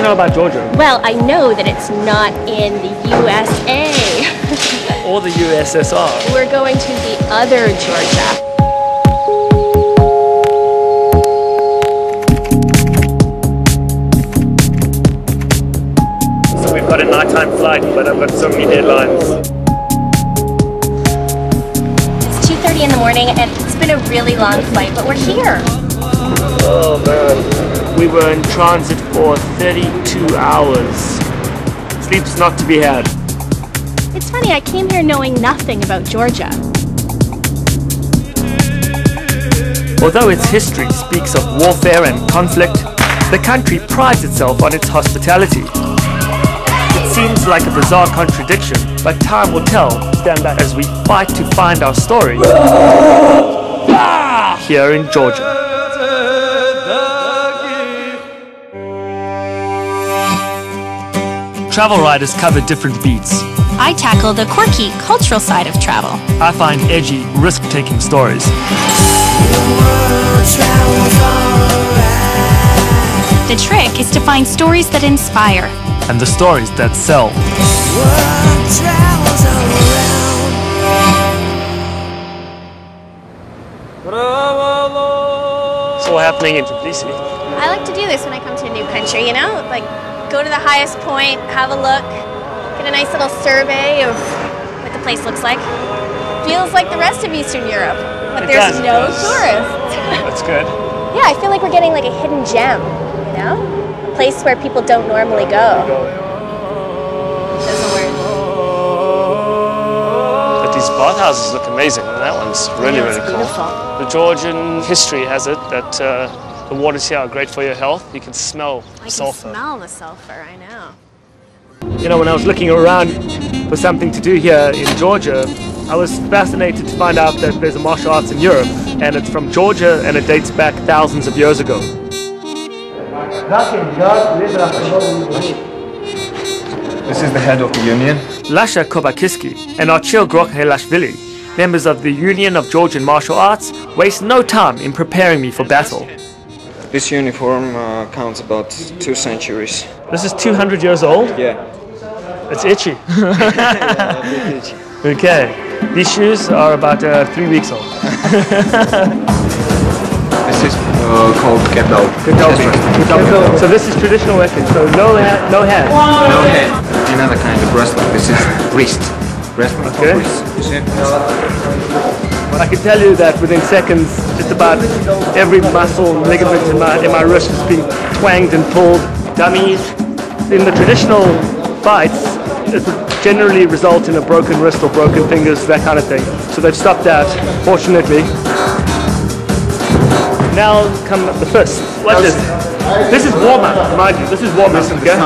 know about Georgia? Well, I know that it's not in the USA. Or the USSR. We're going to the other Georgia. So we've got a nighttime flight, but I've got so many deadlines. It's 2:30 in the morning and it's been a really long flight, but we're here. Oh man. We were in transit for 32 hours. Sleep's not to be had. It's funny, I came here knowing nothing about Georgia. Although its history speaks of warfare and conflict, the country prides itself on its hospitality. It seems like a bizarre contradiction, but time will tell. Stand back as we fight to find our story here in Georgia. Travel writers cover different beats. I tackle the quirky, cultural side of travel. I find edgy, risk-taking stories. The trick is to find stories that inspire. And the stories that sell. It's all happening in Tbilisi. I like to do this when I come to a new country, you know? Like, go to the highest point, have a look, get a nice little survey of what the place looks like. Feels like the rest of Eastern Europe, but there's no tourists. That's good. Yeah, I feel like we're getting like a hidden gem, you know? A place where people don't normally go. Doesn't work. But these bathhouses look amazing, and that one's really, really cool. Beautiful. The Georgian history has it that the waters here are great for your health. You can smell sulfur. I can smell the sulfur, I know. You know, when I was looking around for something to do here in Georgia, I was fascinated to find out that there's a martial arts in Europe, and it's from Georgia and it dates back thousands of years ago. This is the head of the union. Lasha Kobakiski and Archil Grokhelashvili, members of the Union of Georgian Martial Arts, waste no time in preparing me for battle. This uniform counts about 2 centuries. This is 200 years old? Yeah. It's itchy. Itchy. Okay. These shoes are about 3 weeks old. This is called ketel. So this is traditional wrestling. So no hand. No head. Another kind of wrestling. This is wrist. Wrestling for wrist. You see? I can tell you that within seconds, just about every muscle ligament in my wrist is being twanged and pulled. Dummies. In the traditional fights, it would generally result in a broken wrist or broken fingers, that kind of thing. So they've stopped that, fortunately. Now come the fist. Watch this. This is warm-up, mind you. This is warm-up. Okay?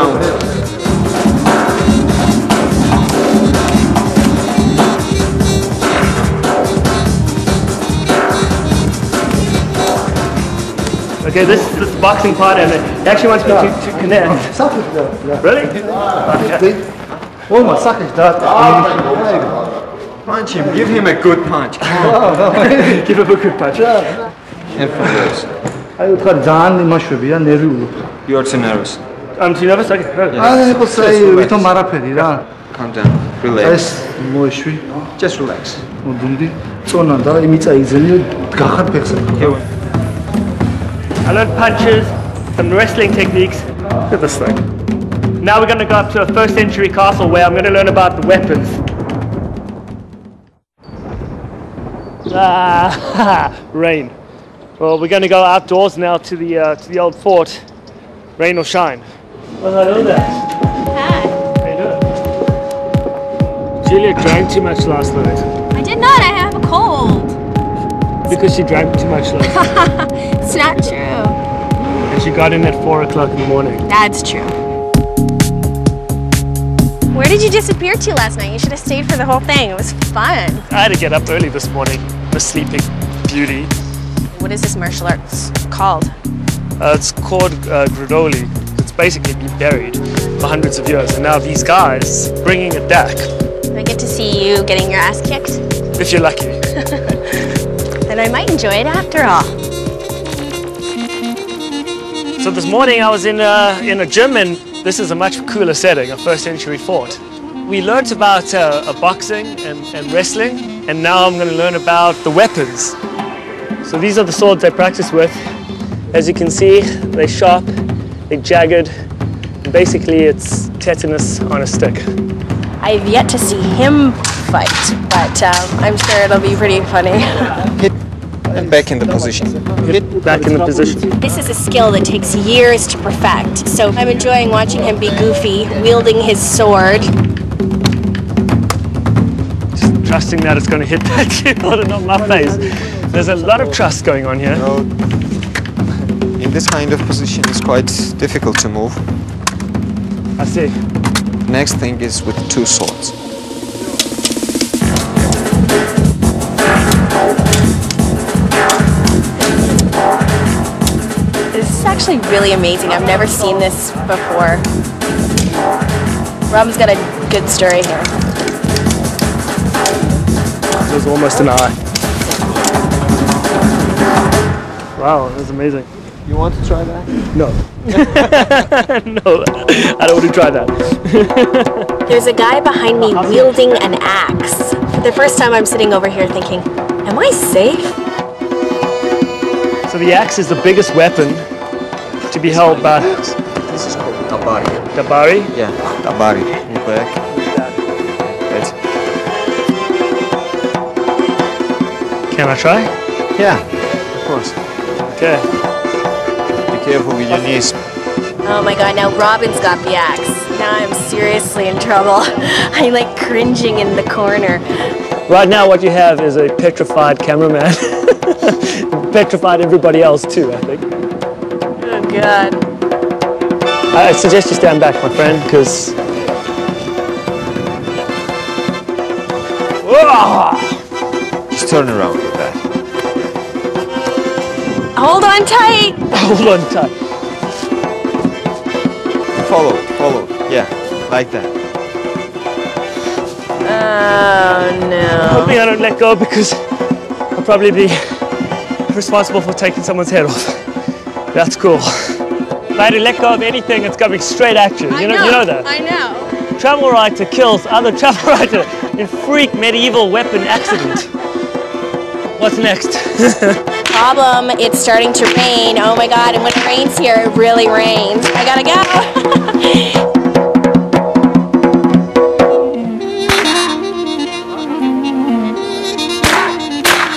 Okay, this is the boxing part, and it actually wants me to connect. Really? Okay. Punch him. Give him a good punch. Give him a good punch. And from yours. You are too nervous. I'm too nervous? Okay. Calm down. Relax. Just relax. I learned punches, some wrestling techniques. Look at this thing. Now we're going to go up to a 1st century castle where I'm going to learn about the weapons. Rain. Well, we're going to go outdoors now to the old fort. Rain or shine. Well, I know that. Hi. How you doing? Julia drank too much last night. I did not, I have a cold. Because she drank too much last night. It's not true. And she got in at 4 o'clock in the morning. That's true. Where did you disappear to last night? You should have stayed for the whole thing. It was fun. I had to get up early this morning. I'm a sleeping beauty. What is this martial arts called? It's called Gradoli. It's basically been buried for hundreds of years. And now these guys bringing it back. I get to see you getting your ass kicked? If you're lucky. Then I might enjoy it after all. So this morning I was in a gym and This is a much cooler setting, a first century fort. We learnt about boxing and wrestling, and now I'm going to learn about the weapons. So these are the swords they practice with. As you can see, they're sharp, they're jagged. Basically, it's tetanus on a stick. I've yet to see him fight, but I'm sure it'll be pretty funny. Hit and back in the position. Hit back in the position. This is a skill that takes years to perfect, so I'm enjoying watching him be goofy, wielding his sword. Just trusting that it's going to hit that shield and not my face. There's a lot of trust going on here. In this kind of position, it's quite difficult to move. I see. Next thing is with 2 swords. This is actually really amazing. I've never seen this before. Robin's got a good story here. It was almost an eye. Wow, that was amazing. You want to try that? No. No, I don't want to try that. There's a guy behind me wielding an axe. For the first time I'm sitting over here thinking, am I safe? So the axe is the biggest weapon to be held by... This is called tabari. Tabari? Yeah, tabari. In back. Right. Can I try? Yeah, of course. Okay. Be careful with your knees. Oh my god, now Robin's got the axe. Now I'm seriously in trouble. I'm like cringing in the corner. Right now what you have is a petrified cameraman. Petrified everybody else too, I think. Oh god. I suggest you stand back, my friend, because... Just turn around with that. Hold on tight! Hold on tight. Follow. Yeah, like that. Oh no. Hoping I don't let go because I'll probably be responsible for taking someone's head off. That's cool. If I had to let go of anything, it's coming straight at you. You know that? I know. Travel writer kills other travel writer in freak medieval weapon accident. What's next? Problem, it's starting to rain. Oh my god, and when it rains here, it really rains. I gotta go.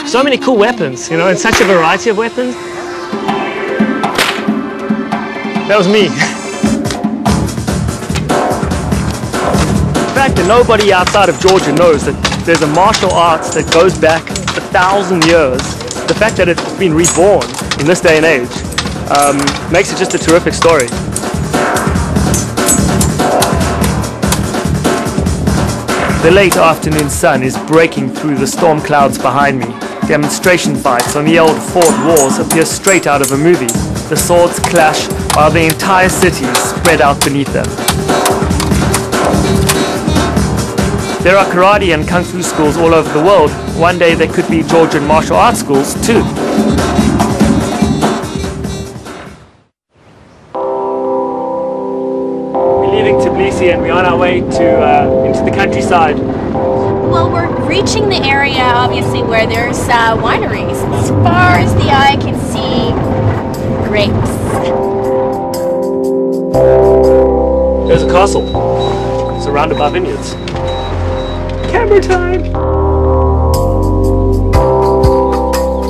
So many cool weapons, you know, and such a variety of weapons. That was me. The fact that nobody outside of Georgia knows that there's a martial arts that goes back 1,000 years, the fact that it's been reborn in this day and age, makes it just a terrific story. The late afternoon sun is breaking through the storm clouds behind me. Demonstration fights on the old fort walls appear straight out of a movie. The swords clash while the entire city is spread out beneath them. There are karate and kung fu schools all over the world. One day there could be Georgian martial arts schools too. We're leaving Tbilisi and we're on our way to into the countryside. Well, we're reaching the area, obviously, where there's wineries. As far as the eye can see, grapes. There's a castle surrounded by vineyards. Camera time!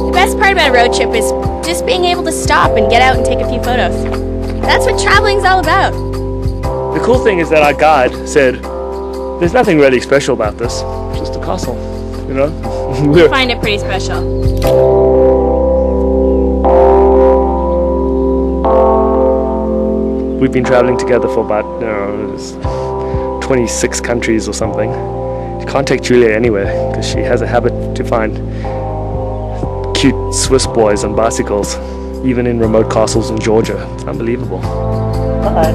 The best part about a road trip is just being able to stop and get out and take a few photos. That's what traveling's all about. The cool thing is that our guide said, there's nothing really special about this, just a castle, you know? I find it pretty special. We've been traveling together for about, 26 countries or something. You can't take Julia anywhere because she has a habit to find cute Swiss boys on bicycles, even in remote castles in Georgia. It's unbelievable. Bye.